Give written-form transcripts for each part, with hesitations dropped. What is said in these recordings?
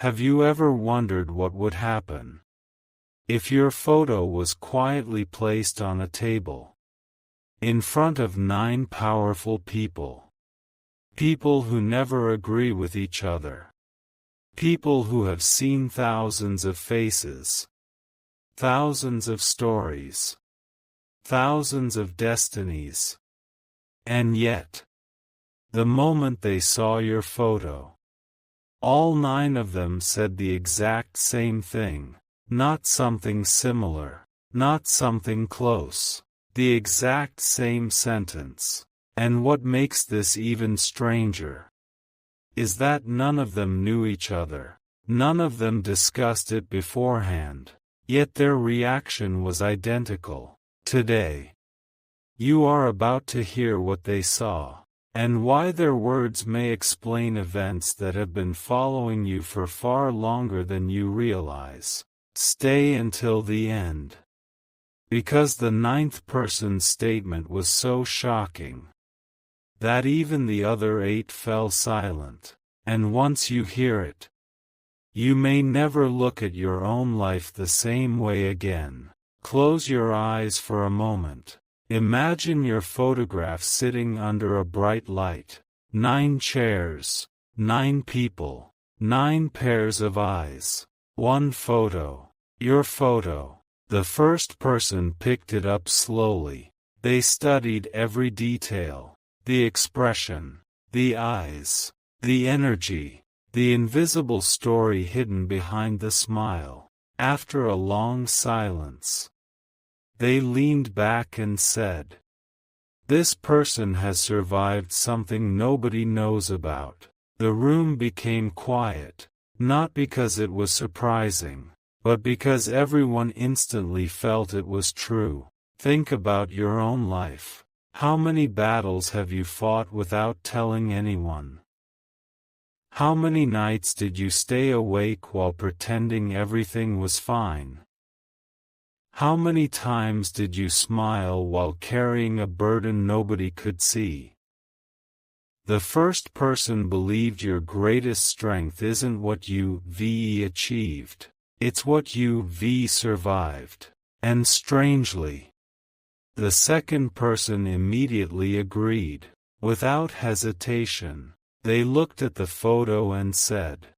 Have you ever wondered what would happen if your photo was quietly placed on a table, in front of 9 powerful people? People who never agree with each other. People who have seen thousands of faces, thousands of stories, thousands of destinies. And yet, the moment they saw your photo, all 9 of them said the exact same thing, not something similar, not something close, the exact same sentence. And what makes this even stranger is that none of them knew each other, none of them discussed it beforehand, yet their reaction was identical. Today, you are about to hear what they saw, and why their words may explain events that have been following you for far longer than you realize. Stay until the end, because the 9th person's statement was so shocking that even the other 8 fell silent. And once you hear it, you may never look at your own life the same way again. Close your eyes for a moment. Imagine your photograph sitting under a bright light. 9 chairs, 9 people, 9 pairs of eyes. 1 photo. Your photo. The first person picked it up slowly. They studied every detail. The expression, the eyes, the energy, the invisible story hidden behind the smile. After a long silence, they leaned back and said, "This person has survived something nobody knows about." The room became quiet, not because it was surprising, but because everyone instantly felt it was true. Think about your own life. How many battles have you fought without telling anyone? How many nights did you stay awake while pretending everything was fine? How many times did you smile while carrying a burden nobody could see? The first person believed your greatest strength isn't what you achieved, it's what you survived. And strangely, the second person immediately agreed. Without hesitation, they looked at the photo and said,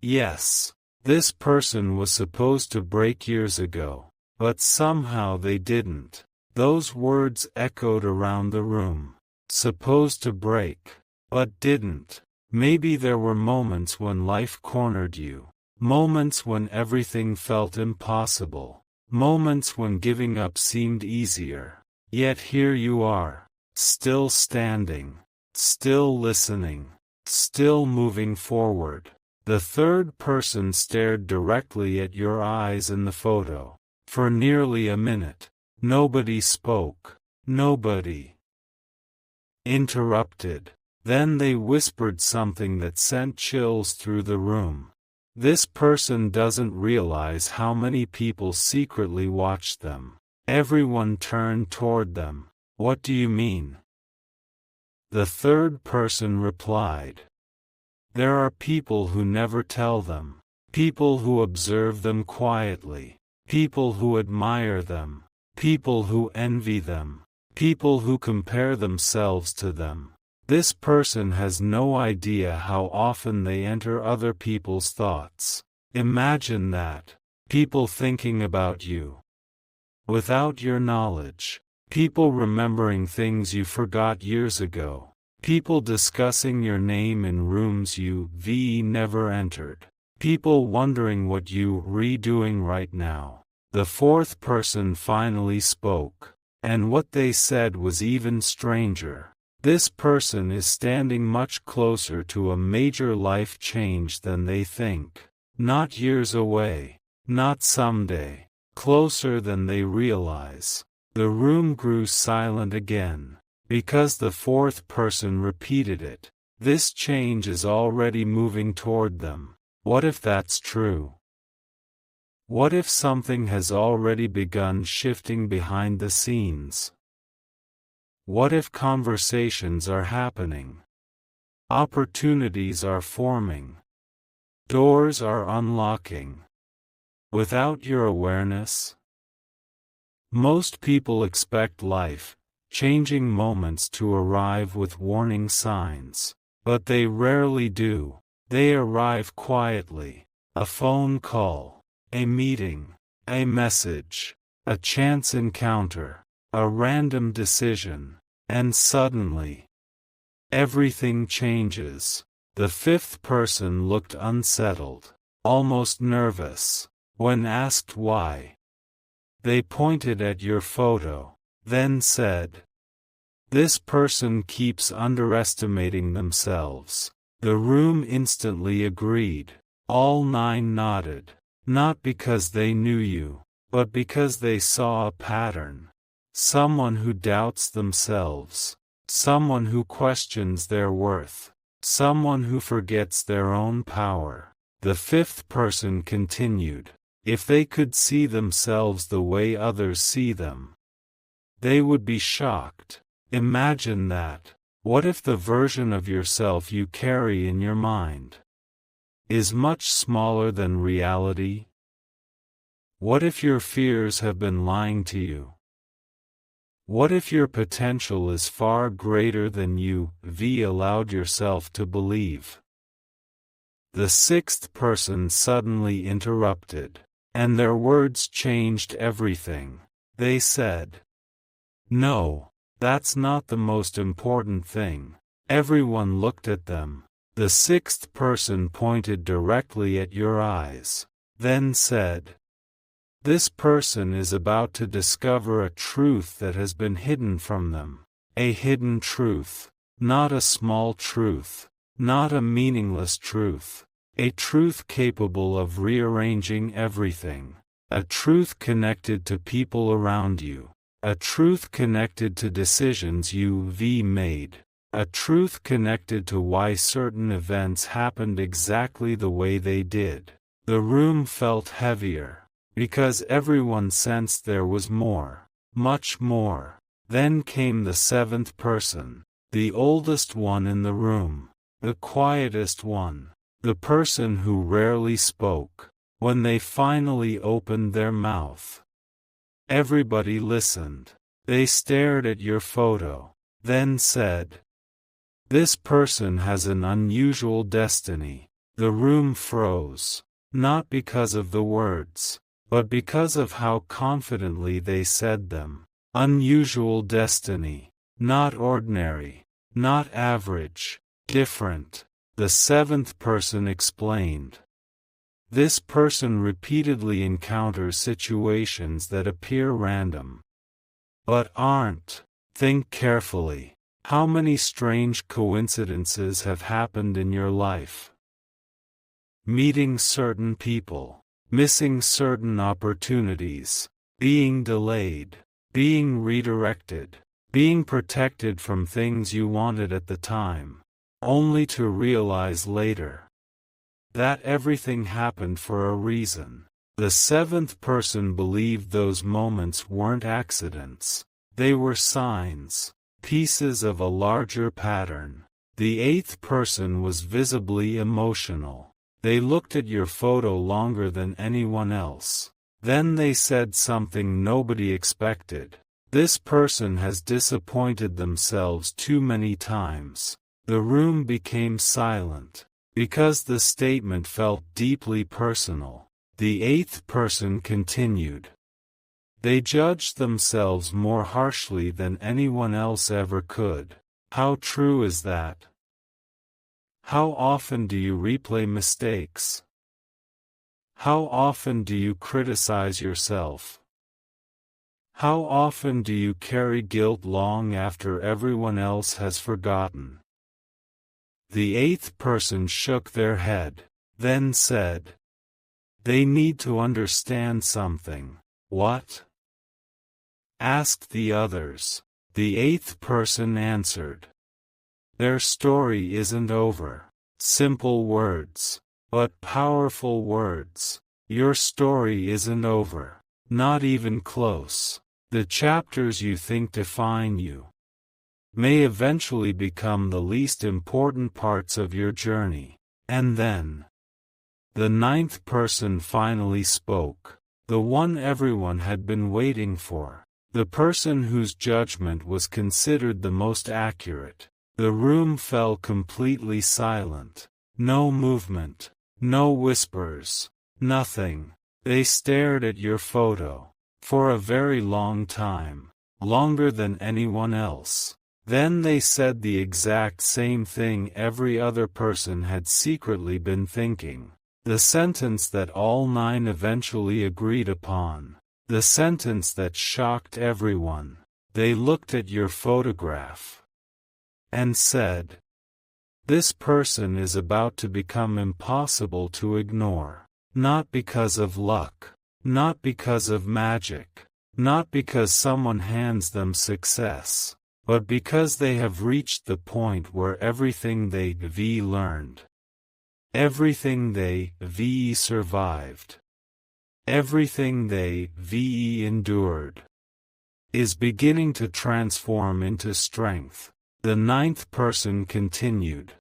"Yes, this person was supposed to break years ago, but somehow they didn't." Those words echoed around the room. Supposed to break, but didn't. Maybe there were moments when life cornered you, moments when everything felt impossible. Moments when giving up seemed easier. Yet here you are, still standing, still listening, still moving forward. The third person stared directly at your eyes in the photo. For nearly a minute, nobody spoke. Nobody interrupted. Then they whispered something that sent chills through the room. This person doesn't realize how many people secretly watched them. Everyone turned toward them. "What do you mean?" The third person replied, "There are people who never tell them. People who observe them quietly. People who admire them. People who envy them. People who compare themselves to them. This person has no idea how often they enter other people's thoughts. Imagine that. People thinking about you without your knowledge. People remembering things you forgot years ago. People discussing your name in rooms you never entered. People wondering what you doing right now." The fourth person finally spoke, and what they said was even stranger. This person is standing much closer to a major life change than they think. Not years away, not someday, closer than they realize. The room grew silent again, because the fourth person repeated it. This change is already moving toward them. What if that's true? What if something has already begun shifting behind the scenes? What if conversations are happening? Opportunities are forming. Doors are unlocking. Without your awareness, most people expect life-changing moments to arrive with warning signs, but they rarely do. They arrive quietly. A phone call, a meeting, a message, a chance encounter, a random decision, and suddenly, everything changes. The fifth person looked unsettled, almost nervous. When asked why, they pointed at your photo, then said, "This person keeps underestimating themselves." The room instantly agreed. All 9 nodded, not because they knew you, but because they saw a pattern. Someone who doubts themselves, someone who questions their worth, someone who forgets their own power. The fifth person continued. If they could see themselves the way others see them, they would be shocked. Imagine that. What if the version of yourself you carry in your mind is much smaller than reality? What if your fears have been lying to you? What if your potential is far greater than you allowed yourself to believe? The sixth person suddenly interrupted, and their words changed everything. They said, "No, that's not the most important thing." Everyone looked at them. The sixth person pointed directly at your eyes, then said, "This person is about to discover a truth that has been hidden from them. A hidden truth, not a small truth, not a meaningless truth. A truth capable of rearranging everything. A truth connected to people around you. A truth connected to decisions you've made. A truth connected to why certain events happened exactly the way they did." The room felt heavier, because everyone sensed there was more, much more. Then came the seventh person, the oldest one in the room, the quietest one. The person who rarely spoke. When they finally opened their mouth, everybody listened. They stared at your photo, then said, "This person has an unusual destiny." The room froze, not because of the words, but because of how confidently they said them. Unusual destiny, not ordinary, not average, different. The seventh person explained. This person repeatedly encounters situations that appear random, but aren't. Think carefully. How many strange coincidences have happened in your life? Meeting certain people, missing certain opportunities, being delayed, being redirected, being protected from things you wanted at the time, only to realize later that everything happened for a reason. The seventh person believed those moments weren't accidents. They were signs, pieces of a larger pattern. The eighth person was visibly emotional. They looked at your photo longer than anyone else. Then they said something nobody expected. "This person has disappointed themselves too many times." The room became silent, because the statement felt deeply personal. The eighth person continued. They judged themselves more harshly than anyone else ever could. How true is that? How often do you replay mistakes? How often do you criticize yourself? How often do you carry guilt long after everyone else has forgotten? The eighth person shook their head, then said, "They need to understand something." "What?" asked the others. The eighth person answered, "Their story isn't over." Simple words, but powerful words. Your story isn't over. Not even close. The chapters you think define you may eventually become the least important parts of your journey. And then, The ninth person finally spoke. The one everyone had been waiting for. The person whose judgment was considered the most accurate. The room fell completely silent. No movement. No whispers. Nothing. They stared at your photo. For a very long time. Longer than anyone else. Then they said the exact same thing every other person had secretly been thinking. The sentence that all nine eventually agreed upon. The sentence that shocked everyone. They looked at your photograph and said, "This person is about to become impossible to ignore. Not because of luck. Not because of magic. Not because someone hands them success. But because they have reached the point where everything they've learned. Everything they've survived. Everything they've endured. Is beginning to transform into strength." The ninth person continued.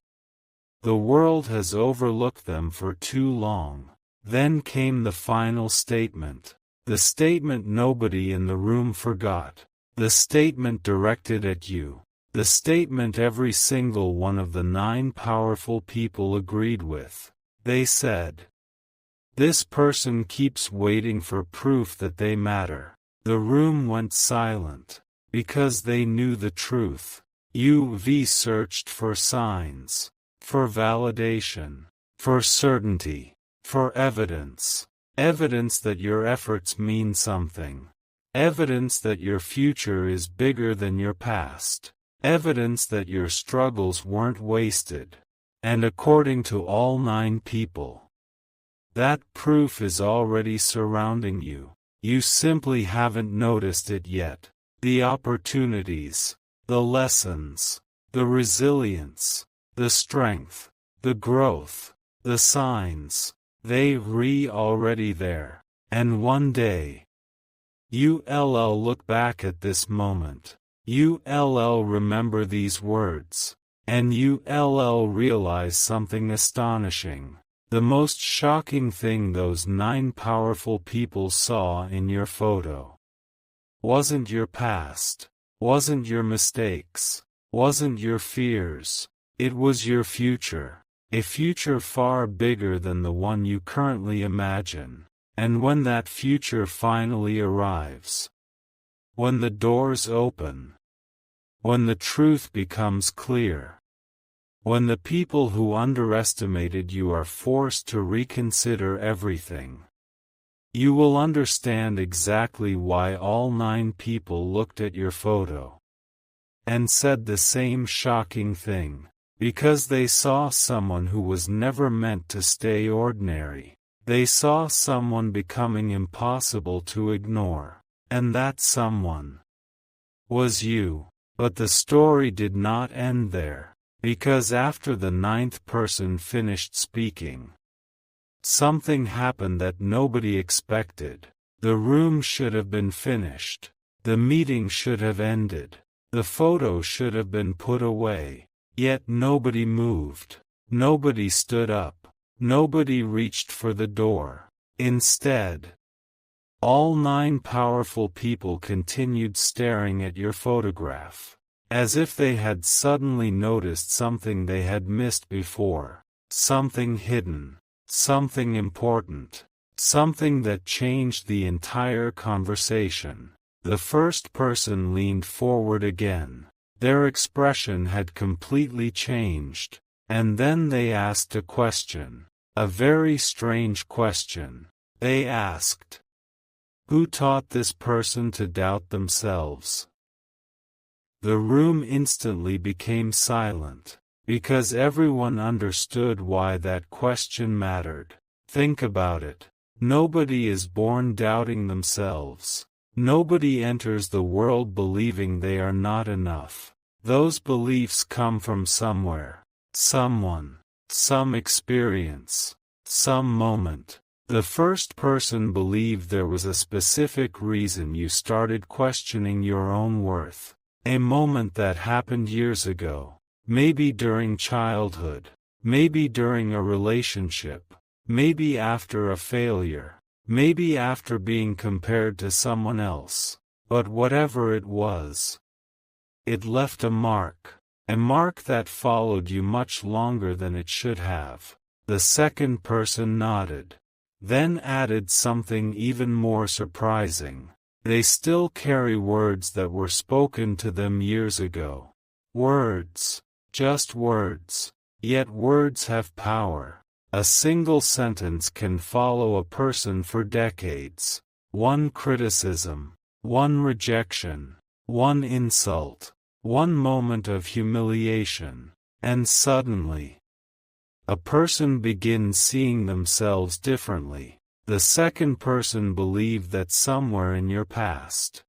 "The world has overlooked them for too long." Then came the final statement. The statement nobody in the room forgot. The statement directed at you. The statement every single one of the nine powerful people agreed with. They said, "This person keeps waiting for proof that they matter." The room went silent. Because they knew the truth. You've searched for signs. For validation. For certainty. For evidence. Evidence that your efforts mean something. Evidence that your future is bigger than your past. Evidence that your struggles weren't wasted. And according to all nine people, that proof is already surrounding you. You simply haven't noticed it yet. The opportunities, the lessons, the resilience, the strength, the growth, the signs, they're already there. And one day, you'll look back at this moment. You'll remember these words. And you'll realize something astonishing. The most shocking thing those nine powerful people saw in your photo wasn't your past, wasn't your mistakes, wasn't your fears. It was your future. A future far bigger than the one you currently imagine. And when that future finally arrives, when the doors open, when the truth becomes clear, when the people who underestimated you are forced to reconsider everything, you will understand exactly why all nine people looked at your photo and said the same shocking thing. Because they saw someone who was never meant to stay ordinary. They saw someone becoming impossible to ignore. And that someone was you. But the story did not end there. Because after the ninth person finished speaking, something happened that nobody expected. The room should have been finished. The meeting should have ended. The photo should have been put away. Yet nobody moved. Nobody stood up. Nobody reached for the door. Instead, all nine powerful people continued staring at your photograph, as if they had suddenly noticed something they had missed before, something hidden, something important, something that changed the entire conversation. The first person leaned forward again. Their expression had completely changed, and then they asked a question. A very strange question. They asked, "Who taught this person to doubt themselves?" The room instantly became silent, because everyone understood why that question mattered. Think about it. Nobody is born doubting themselves. Nobody enters the world believing they are not enough. Those beliefs come from somewhere, someone, some experience, some moment. The first person believed there was a specific reason you started questioning your own worth. A moment that happened years ago. Maybe during childhood. Maybe during a relationship. maybe after a failure, maybe after being compared to someone else. But whatever it was, it left a mark that followed you much longer than it should have. The second person nodded, then added something even more surprising. They still carry words that were spoken to them years ago. Words, just words. Yet words have power. A single sentence can follow a person for decades. One criticism, one rejection, one insult, one moment of humiliation, and suddenly, a person begins seeing themselves differently. The second person believed that somewhere in your past,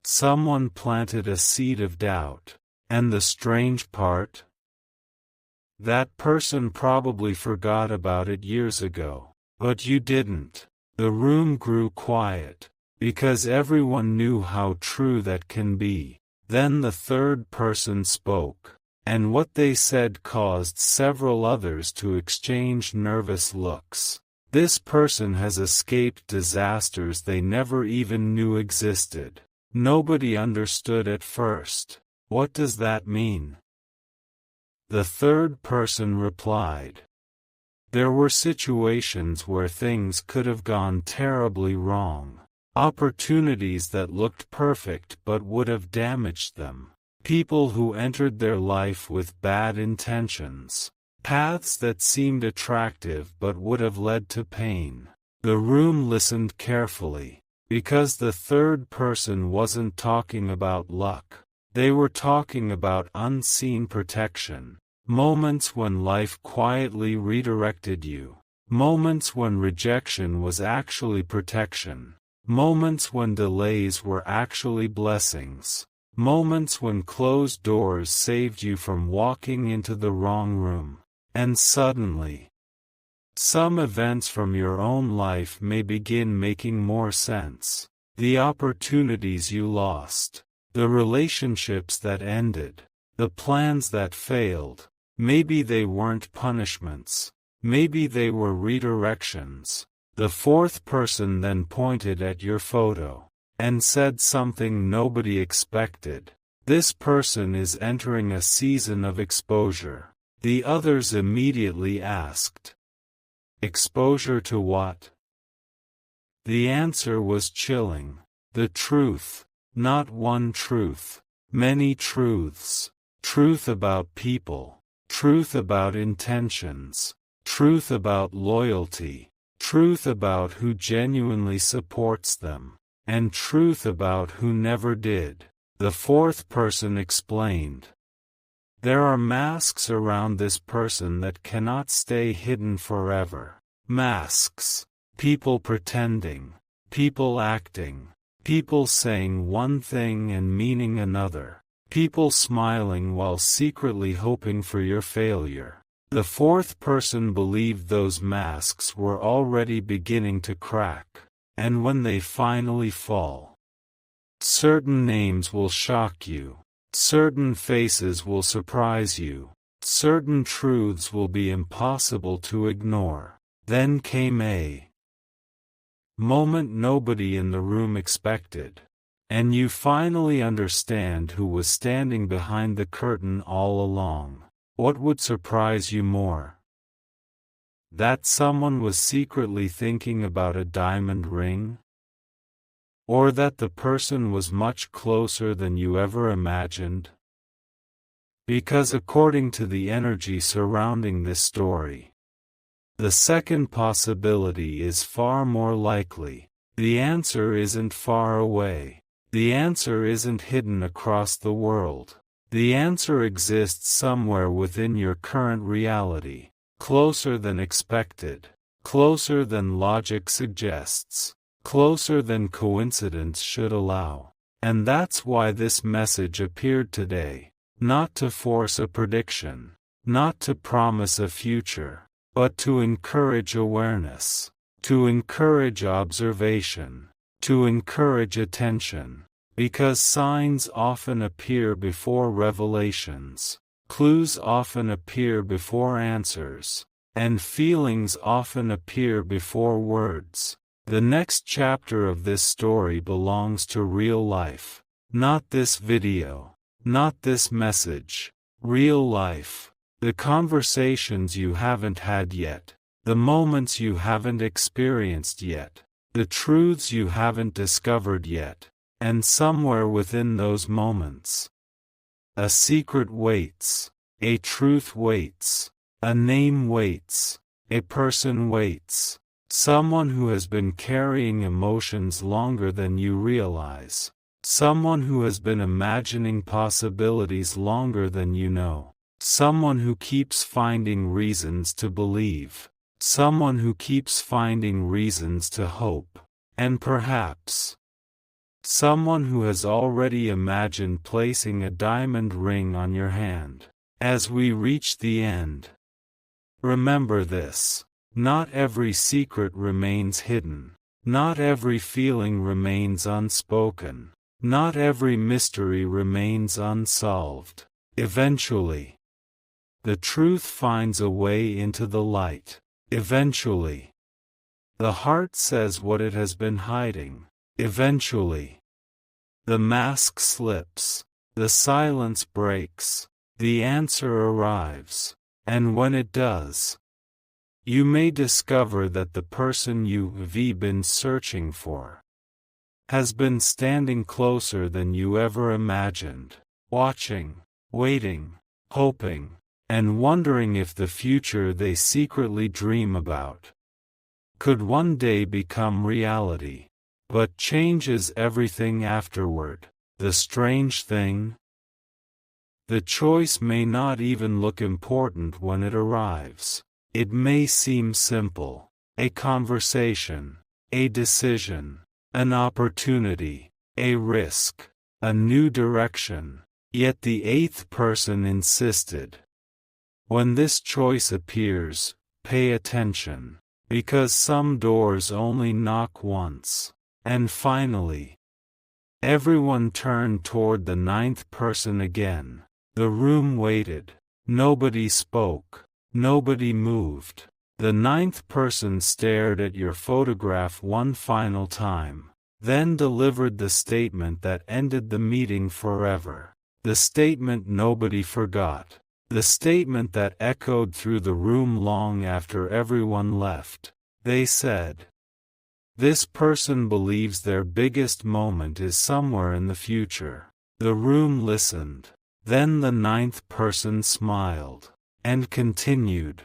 someone planted a seed of doubt. And the strange part? That person probably forgot about it years ago. But you didn't. The room grew quiet, because everyone knew how true that can be. Then the third person spoke, and what they said caused several others to exchange nervous looks. This person has escaped disasters they never even knew existed. Nobody understood at first. What does that mean? The third person replied. There were situations where things could have gone terribly wrong. Opportunities that looked perfect but would have damaged them. People who entered their life with bad intentions. Paths that seemed attractive but would have led to pain. The room listened carefully, because the third person wasn't talking about luck. They were talking about unseen protection. Moments when life quietly redirected you. Moments when rejection was actually protection. Moments when delays were actually blessings. Moments when closed doors saved you from walking into the wrong room. And suddenly, some events from your own life may begin making more sense. The opportunities you lost, the relationships that ended, the plans that failed, maybe they weren't punishments, maybe they were redirections. The fourth person then pointed at your photo, and said something nobody expected. This person is entering a season of exposure. The others immediately asked, exposure to what? The answer was chilling. The truth, not one truth, many truths. Truth about people, truth about intentions, truth about loyalty, truth about who genuinely supports them, and truth about who never did. The fourth person explained. There are masks around this person that cannot stay hidden forever. Masks. People pretending. People acting. People saying one thing and meaning another. People smiling while secretly hoping for your failure. The fourth person believed those masks were already beginning to crack. And when they finally fall, certain names will shock you. Certain faces will surprise you. Certain truths will be impossible to ignore. Then came a moment nobody in the room expected. And you finally understand who was standing behind the curtain all along. What would surprise you more? That someone was secretly thinking about a diamond ring? Or that the person was much closer than you ever imagined? Because according to the energy surrounding this story, the second possibility is far more likely. The answer isn't far away. The answer isn't hidden across the world. The answer exists somewhere within your current reality, closer than expected, closer than logic suggests. Closer than coincidence should allow. And that's why this message appeared today, not to force a prediction, not to promise a future, but to encourage awareness, to encourage observation, to encourage attention, because signs often appear before revelations, clues often appear before answers, and feelings often appear before words. The next chapter of this story belongs to real life. Not this video. Not this message. Real life. The conversations you haven't had yet. The moments you haven't experienced yet. The truths you haven't discovered yet. And somewhere within those moments, a secret waits. A truth waits. A name waits. A person waits. Someone who has been carrying emotions longer than you realize. Someone who has been imagining possibilities longer than you know. Someone who keeps finding reasons to believe. Someone who keeps finding reasons to hope. And perhaps someone who has already imagined placing a diamond ring on your hand. As we reach the end, remember this. Not every secret remains hidden. Not every feeling remains unspoken. Not every mystery remains unsolved. Eventually, the truth finds a way into the light. Eventually, the heart says what it has been hiding. Eventually, the mask slips. The silence breaks. The answer arrives. And when it does, you may discover that the person you've been searching for has been standing closer than you ever imagined, watching, waiting, hoping, and wondering if the future they secretly dream about could one day become reality. But changes everything afterward. The strange thing? The choice may not even look important when it arrives. It may seem simple. A conversation, a decision, an opportunity, a risk, a new direction. Yet the eighth person insisted. When this choice appears, pay attention, because some doors only knock once. And finally, everyone turned toward the ninth person again. The room waited. Nobody spoke. Nobody moved. The ninth person stared at your photograph one final time, then delivered the statement that ended the meeting forever. The statement nobody forgot. The statement that echoed through the room long after everyone left. They said, "This person believes their biggest moment is somewhere in the future." The room listened. Then the ninth person smiled and continued.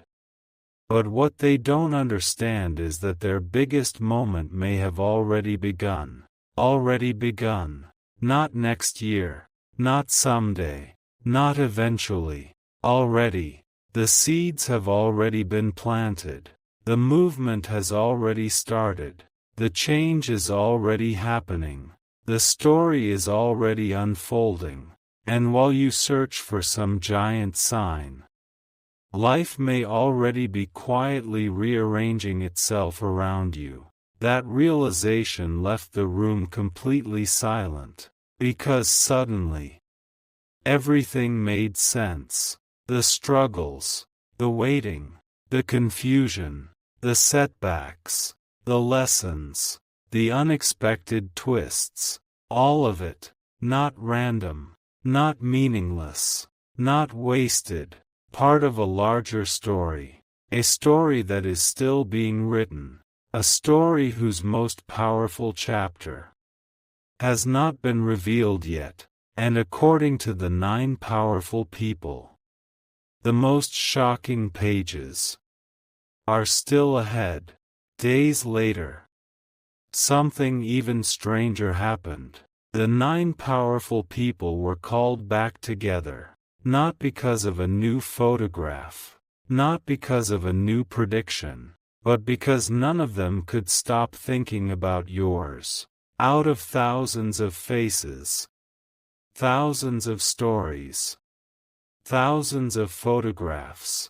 But what they don't understand is that their biggest moment may have already begun. Already begun. Not next year. Not someday. Not eventually. Already. The seeds have already been planted. The movement has already started. The change is already happening. The story is already unfolding. And while you search for some giant sign, life may already be quietly rearranging itself around you. That realization left the room completely silent, because suddenly, everything made sense. The struggles, the waiting, the confusion, the setbacks, the lessons, the unexpected twists, all of it, not random, not meaningless, not wasted, part of a larger story, a story that is still being written, a story whose most powerful chapter has not been revealed yet, and according to the 9 powerful people, the most shocking pages are still ahead. Days later, something even stranger happened. The 9 powerful people were called back together, not because of a new photograph, not because of a new prediction, but because none of them could stop thinking about yours. Out of thousands of faces, thousands of stories, thousands of photographs,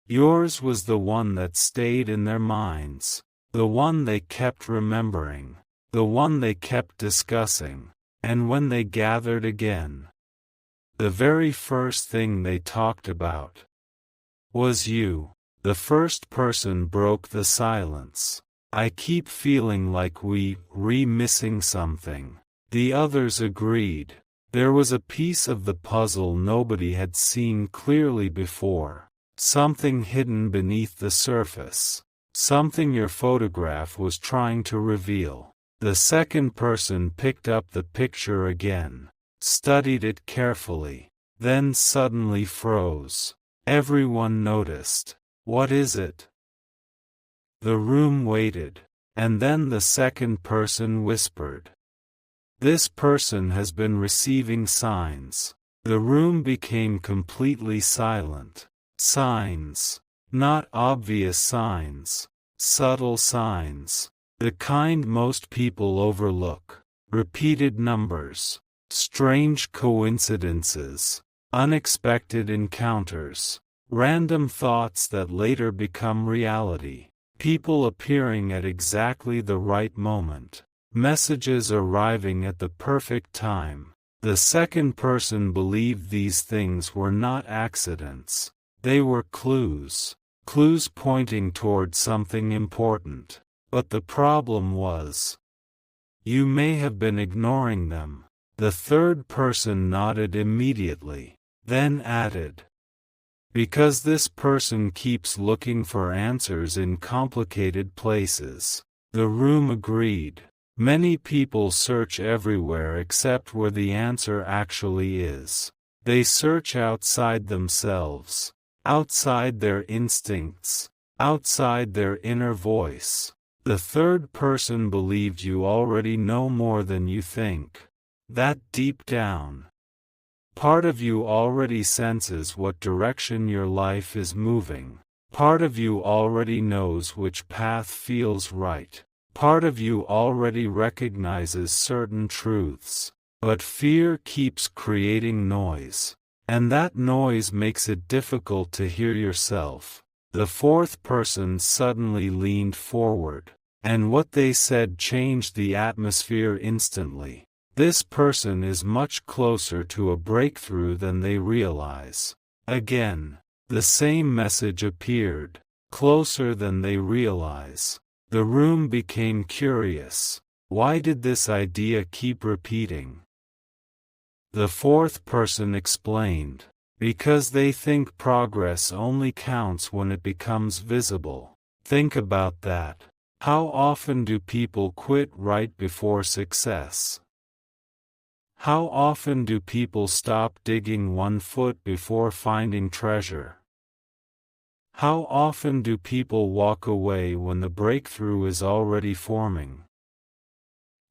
yours was the one that stayed in their minds, the one they kept remembering, the one they kept discussing, and when they gathered again, the very first thing they talked about was you. The first person broke the silence. I keep feeling like we're missing something. The others agreed. There was a piece of the puzzle nobody had seen clearly before. Something hidden beneath the surface. Something your photograph was trying to reveal. The second person picked up the picture again, studied it carefully, then suddenly froze. Everyone noticed. What is it? The room waited, and then the second person whispered. This person has been receiving signs. The room became completely silent. Signs. Not obvious signs. Subtle signs. The kind most people overlook. Repeated numbers. Strange coincidences. Unexpected encounters. Random thoughts that later become reality. People appearing at exactly the right moment. Messages arriving at the perfect time. The second person believed these things were not accidents. They were clues. Clues pointing toward something important. But the problem was, you may have been ignoring them. The third person nodded immediately, then added, because this person keeps looking for answers in complicated places. The room agreed. Many people search everywhere except where the answer actually is. They search outside themselves, outside their instincts, outside their inner voice. The third person believed you already know more than you think. That deep down, part of you already senses what direction your life is moving. Part of you already knows which path feels right. Part of you already recognizes certain truths. But fear keeps creating noise. And that noise makes it difficult to hear yourself. The fourth person suddenly leaned forward, and what they said changed the atmosphere instantly. This person is much closer to a breakthrough than they realize. Again, the same message appeared, closer than they realize. The room became curious. Why did this idea keep repeating? The fourth person explained, because they think progress only counts when it becomes visible. Think about that. How often do people quit right before success? How often do people stop digging 1 foot before finding treasure? How often do people walk away when the breakthrough is already forming?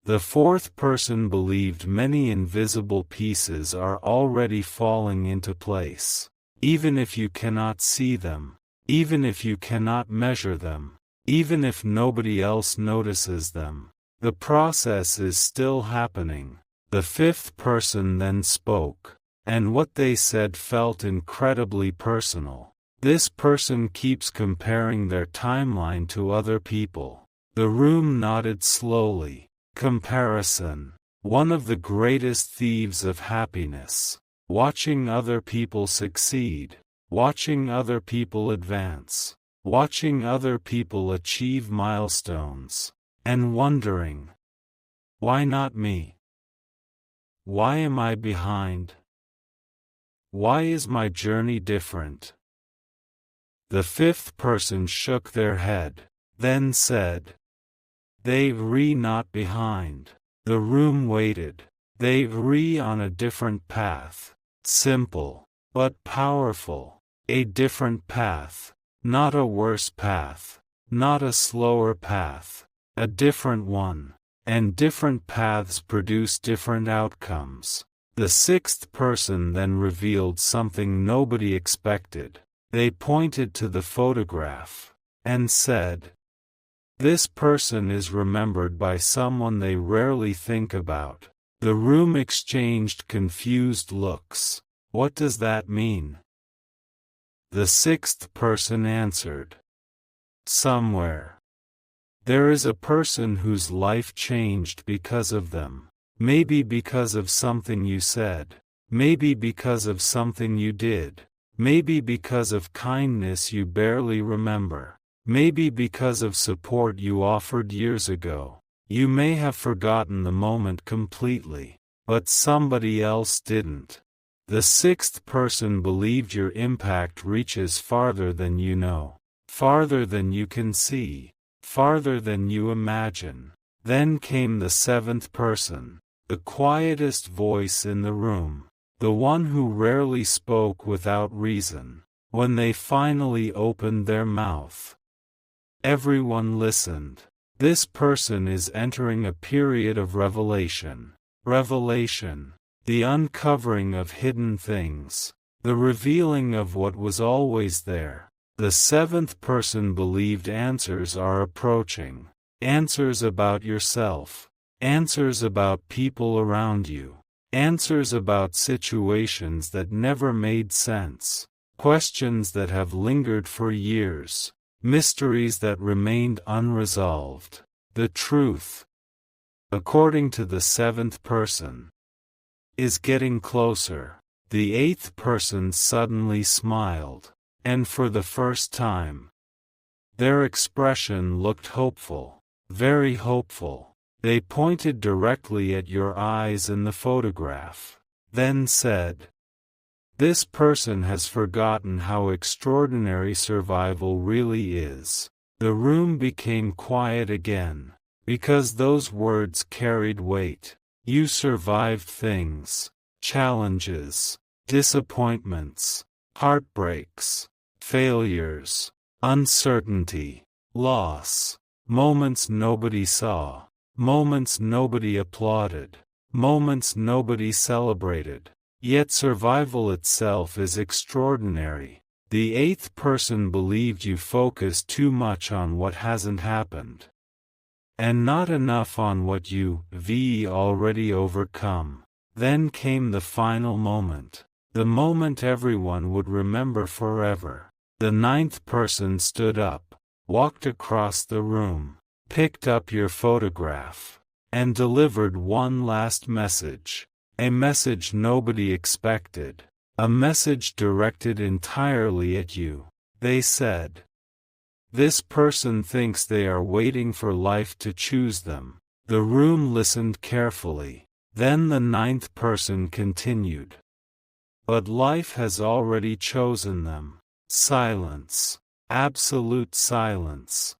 The fourth person believed many invisible pieces are already falling into place. Even if you cannot see them, even if you cannot measure them, even if nobody else notices them, the process is still happening. The fifth person then spoke, and what they said felt incredibly personal. This person keeps comparing their timeline to other people. The room nodded slowly. Comparison. One of the greatest thieves of happiness. Watching other people succeed. Watching other people advance. Watching other people achieve milestones. And wondering, why not me? Why am I behind? Why is my journey different? The fifth person shook their head, then said, they're not behind. The room waited. They're on a different path. Simple, but powerful. A different path. Not a worse path. Not a slower path. A different one. And different paths produce different outcomes. The sixth person then revealed something nobody expected. They pointed to the photograph, and said, this person is remembered by someone they rarely think about. The room exchanged confused looks. What does that mean? The sixth person answered, somewhere. There is a person whose life changed because of them. Maybe because of something you said. Maybe because of something you did. Maybe because of kindness you barely remember. Maybe because of support you offered years ago. You may have forgotten the moment completely, but somebody else didn't. The sixth person believed your impact reaches farther than you know, farther than you can see, farther than you imagine. Then came the seventh person, the quietest voice in the room, the one who rarely spoke without reason. When they finally opened their mouth, everyone listened. This person is entering a period of revelation. Revelation, the uncovering of hidden things, the revealing of what was always there. The seventh person believed answers are approaching. Answers about yourself. Answers about people around you. Answers about situations that never made sense. Questions that have lingered for years. Mysteries that remained unresolved. The truth, according to the seventh person, is getting closer. The eighth person suddenly smiled, and for the first time, their expression looked hopeful, very hopeful. They pointed directly at your eyes in the photograph, then said, "This person has forgotten how extraordinary survival really is." The room became quiet again, because those words carried weight. You survived things, challenges, disappointments, heartbreaks, failures, uncertainty, loss, moments nobody saw, moments nobody applauded, moments nobody celebrated. Yet survival itself is extraordinary. The eighth person believed you focused too much on what hasn't happened, and not enough on what you've already overcome. Then came the final moment, the moment everyone would remember forever. The ninth person stood up, walked across the room, picked up your photograph, and delivered one last message. A message nobody expected. A message directed entirely at you. They said, "This person thinks they are waiting for life to choose them." The room listened carefully. Then the ninth person continued, "But life has already chosen them." Silence. Absolute silence.